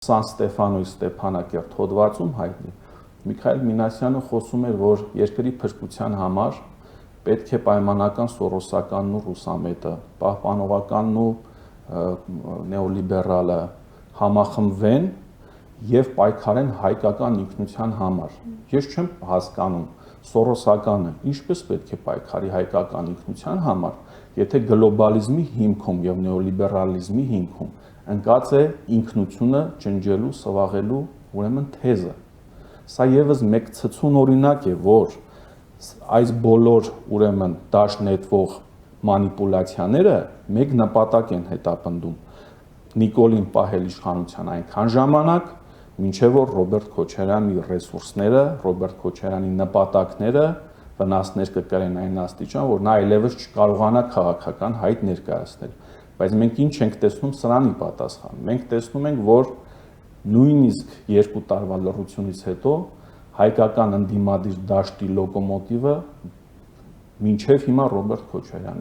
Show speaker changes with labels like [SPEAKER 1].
[SPEAKER 1] Սան Ստեֆանոյի Ստեփանակերտ հոդվածում հայտնի Միքայել Մինասյանը խոսում էր, որ երկրի փրկության համար պետք է պայմանական սորոսականն ու ռուսամետը, պահպանողականն ու նեոլիբերալը համախմբվեն եւ պայքարեն հայկական ինքնության համար։ Ես չեմ հասկանում սորոսականը ինչպես պետք է պայքարի հայկական ինքնության համար, եթե գլոբալիզմի հիմքում եւ նեոլիբերալիզմի հիմքում ընկած է ինքնությունը ջնջելու, սվաղելու, ուրեմն թեզը։ Սա եւս մեկ ցցուն օրինակ է, որ այս բոլոր ուրեմն դաշտ նետվող մանիպուլյացիաները մեկ նպատակ են հետապնդում Նիկոլին պահել իշխանության այնքան ժամանակ, մինչև որ Ռոբերտ Քոչարյանի ռեսուրսները, Ռոբերտ Քոչարյանի նպատակները վնասներ կկրեն այն աստիճան, որ նա այլևս չկարողանա քաղաքական հայտ ներկայացնել։ Բայց մենք ինչ ենք տեսնում սրանի պատասխան։ Մենք տեսնում ենք, որ նույնիսկ 2 տարվա լռությունից հետո հայկական ընդդիմադիր դաշտի լոկոմոտիվը մինչև հիմա Ռոբերտ Քոչարյանն է։